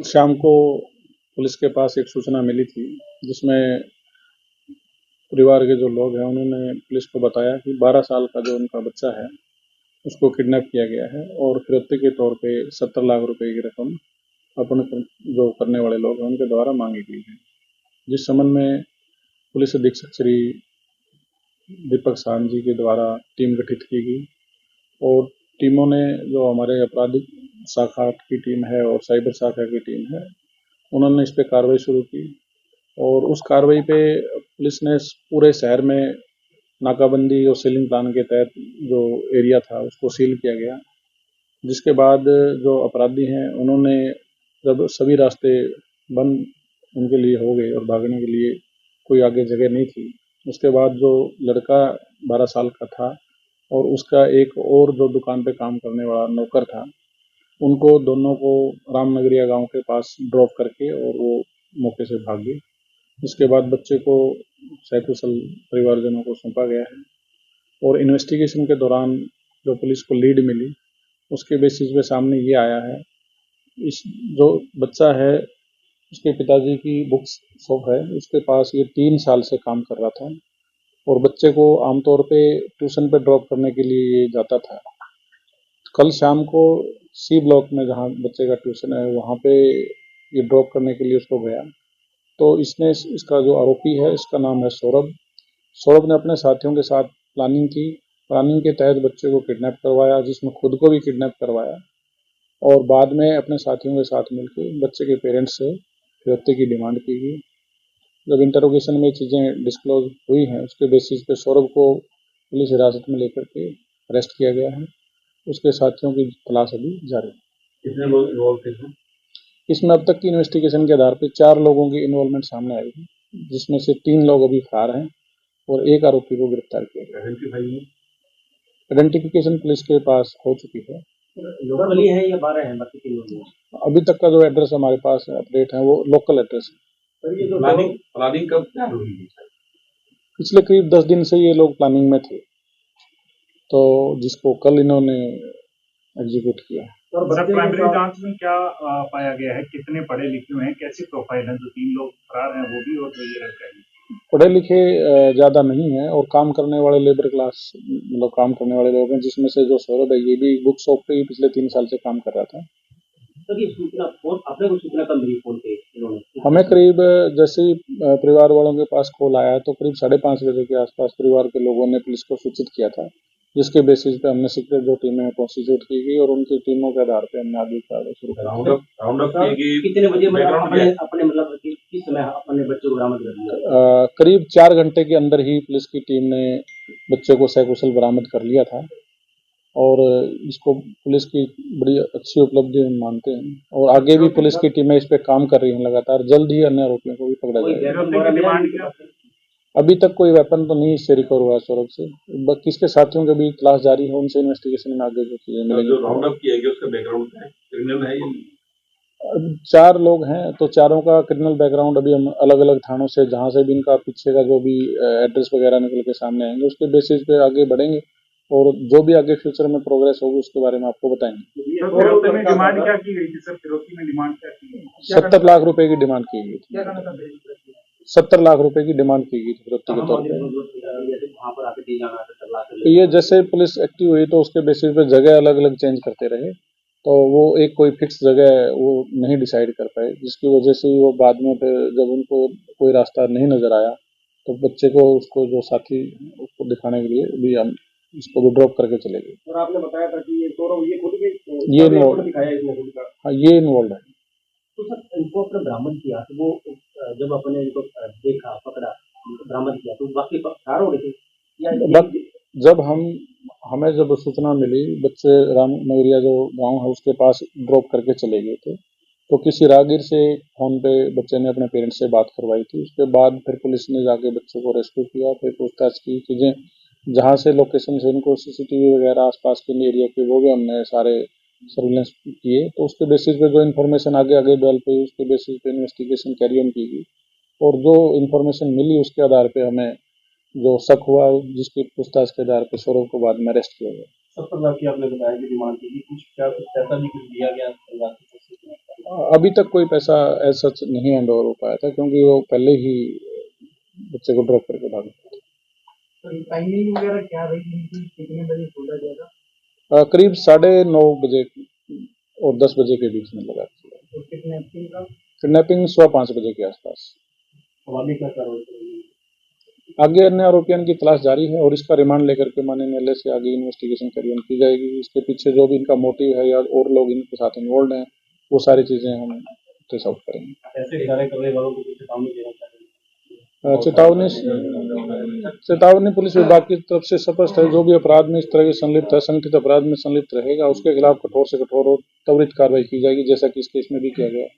शाम को पुलिस के पास एक सूचना मिली थी, जिसमें परिवार के जो लोग हैं उन्होंने पुलिस को बताया कि 12 साल का जो उनका बच्चा है उसको किडनैप किया गया है और फिरौती के तौर पे 70 लाख रुपए की रकम अपने जो करने वाले लोग हैं उनके द्वारा मांगी गई है। जिस संबंध में पुलिस अधीक्षक श्री दीपक साहनी जी के द्वारा टीम गठित की गई और टीमों ने, जो हमारे आपराधिक शाखा की टीम है और साइबर शाखा की टीम है, उन्होंने इस पे कार्रवाई शुरू की और उस कार्रवाई पे पुलिस ने पूरे शहर में नाकाबंदी और सीलिंग प्लान के तहत जो एरिया था उसको सील किया गया। जिसके बाद जो अपराधी हैं उन्होंने, जब सभी रास्ते बंद उनके लिए हो गए और भागने के लिए कोई आगे जगह नहीं थी, उसके बाद जो लड़का 12 साल का था और उसका एक और जो दुकान पे काम करने वाला नौकर था, उनको दोनों को रामनगरिया गांव के पास ड्रॉप करके और वो मौके से भाग गए। इसके बाद बच्चे को सकुशल परिवारजनों को सौंपा गया है और इन्वेस्टिगेशन के दौरान जो पुलिस को लीड मिली उसके बेसिस पे सामने ये आया है, इस जो बच्चा है उसके पिताजी की बुक शॉप है, उसके पास ये 3 साल से काम कर रहा था और बच्चे को आमतौर पे ट्यूशन पे ड्रॉप करने के लिए ये जाता था। कल शाम को सी ब्लॉक में जहाँ बच्चे का ट्यूशन है वहाँ पे ये ड्रॉप करने के लिए उसको गया, तो इसने, इसका जो आरोपी है इसका नाम है सौरभ। सौरभ ने अपने साथियों के साथ प्लानिंग की, प्लानिंग के तहत बच्चे को किडनैप करवाया, जिसमें खुद को भी किडनैप करवाया और बाद में अपने साथियों के साथ मिलकर बच्चे के पेरेंट्स से फिरौती की डिमांड की गई। जब इंटरोगेशन में चीज़ें डिस्क्लोज हुई हैं उसके बेसिस पे सौरभ को पुलिस हिरासत में लेकर के अरेस्ट किया गया है। उसके साथियों की तलाश अभी जारी है। कितने लोग इन्वॉल्व थे? इसमें अब तक की इन्वेस्टिगेशन के आधार पर 4 लोगों की इन्वॉल्वमेंट सामने आई है, जिसमें से 3 लोग अभी फरार हैं और एक आरोपी को गिरफ्तार किया गया। आइडेंटिफिकेशन पुलिस के पास हो चुकी है। लोकल ही है या 12 है बाकी 3 लोग? अभी तक का जो एड्रेस हमारे पास अपडेट है वो लोकल एड्रेस है। ये प्लानिंग कब क्या हुई? पिछले करीब 10 दिन से ये लोग प्लानिंग में थे, तो जिसको कल इन्होंने एग्जीक्यूट किया। और प्राइमरी जांच में क्या पाया गया है? कितने पढ़े लिखे हैं? कैसी प्रोफाइल है? जो 3 लोग फरार हैं वो भी और जो ये लड़का है? पढ़े लिखे ज़्यादा नहीं है और काम करने वाले लेबर क्लास, मतलब काम करने वाले लोग हैं, जिसमें से जो सौरभ है ये भी बुक शॉप पे ही पिछले 3 साल से काम कर रहा था। सर ये सूचना आपने को सूचना कब मिली फोन पे इन्होंने? हमें करीब जैसे ही परिवार वालों के पास कॉल आया तो करीब 5:30 बजे के आसपास परिवार के लोगों ने पुलिस को सूचित किया था, जिसके बेसिस पे हमने सीक्रेट जो टीमें कॉन्स्टिट्यूट की गई और उनकी टीमों के आधार पे हमने आगे कार्रवाई शुरू की। कितने बजे अपने मतलब किस समय अपने बच्चों को बरामद कर लिया? करीब 4 घंटे के अंदर ही पुलिस की टीम ने बच्चे को सकुशल बरामद कर लिया था और इसको पुलिस की बड़ी अच्छी उपलब्धि हम मानते हैं और आगे भी पुलिस की टीमें इस पे काम कर रही हैं लगातार। जल्द ही अन्य आरोपियों को भी पकड़ा जाएगा। अभी तक कोई वेपन तो नहीं इससे रिकवर हुआ सौरभ से, बाकी इसके साथियों के भी तलाश जारी है, उनसे इन्वेस्टिगेशन में आगे जो चीजें मिलेंगी। जो राउंड अप किया गया उसका बैकग्राउंड क्या है? क्रिमिनल है या? 4 लोग हैं तो चारों का क्रिमिनल बैकग्राउंड अभी हम अलग अलग थानों से, जहां से भी इनका पीछे का जो भी एड्रेस वगैरह निकल के सामने आएंगे उसके बेसिस पे आगे बढ़ेंगे और जो भी आगे फ्यूचर में प्रोग्रेस होगी उसके बारे में आपको बताएंगे। डिमांड क्या की गई थी सर? फिरौती में डिमांड क्या की गई? 70 लाख रुपए की डिमांड की गई थी। 70 लाख रुपए की डिमांड की गई थी फिरौती के तौर पर। ये जैसे पुलिस एक्टिव हुई तो उसके बेसिस पे जगह अलग अलग चेंज करते रहे, तो वो एक कोई फिक्स जगह वो नहीं डिसाइड कर पाए, जिसकी वजह से वो बाद में फिर जब उनको कोई रास्ता नहीं नजर आया तो बच्चे को, उसको जो साथी उसको दिखाने के लिए भी हम इसको भी ड्रॉप करके चले गए। और आपने बताया था कि ये सौरभ ये खुद भी ये इन्वॉल्व है। हाँ, ये इन्वॉल्व है। तो सर इनको अपने बरामद किया तो वो जब अपने इनको देखा, पकड़ा, बरामद किया तो बाकी फरार हो गए थे? जब हमें जब सूचना मिली बच्चे रामनगरिया जो गांव है उसके पास ड्रॉप करके चले गए थे, तो किसी राहगीर से फोन पे बच्चे ने अपने पेरेंट्स से बात करवाई थी। उसके बाद फिर पुलिस ने जाके बच्चे को रेस्क्यू किया, फिर पूछताछ की, चीजें जहाँ से लोकेशन से इनको सीसीटीवी वगैरह आसपास के एरिया के वो भी हमने सारे सर्विलेंस किए, तो उसके बेसिस पे जो इन्फॉर्मेशन आगे डेवलप हुई उसके बेसिस पे इन्वेस्टिगेशन कैरी ऑन की गई और जो इन्फॉर्मेशन मिली उसके आधार पे हमें जो शक हुआ जिसकी पूछताछ के आधार पे सौरभ को बाद में अरेस्ट किया गया। 70 लाख की आपने बताया कि डिमांड की, कुछ पैसा भी कुछ दिया गया? अभी तक कोई पैसा ऐसा सच नहीं हैंड ओवर हो पाया था, क्योंकि वो पहले ही बच्चे को ड्रॉप करके भाग गए। तो टाइमिंग वगैरह क्या रही थी, कितने बजे खोला जाएगा? करीब 9:30 बजे और 10 बजे के बीच में लगा था। तो किडनैपिंग का किडनैपिंग सुबह 5 बजे के आसपास। अब आगे क्या कार्रवाई? आगे अन्य आरोपियों की तलाश जारी है और इसका रिमांड लेकर के माननीय न्यायालय से आगे इन्वेस्टिगेशन कार्रवाई की जाएगी। इसके पीछे जो भी इनका मोटिव है या और लोग इनके साथ इन्वॉल्व हैं, वो सारी चीजें हम ट्रेस आउट करेंगे। ऐसे इशारे करने वालों को कुछ चेतावनी देना चाहिए? चेतावनी पुलिस विभाग की तरफ से स्पष्ट है, जो भी अपराध में इस तरह के संलिप्त है, संगठित अपराध में संलिप्त रहेगा, उसके खिलाफ कठोर से कठोर और त्वरित कार्रवाई की जाएगी, जैसा कि इस केस में भी किया गया है।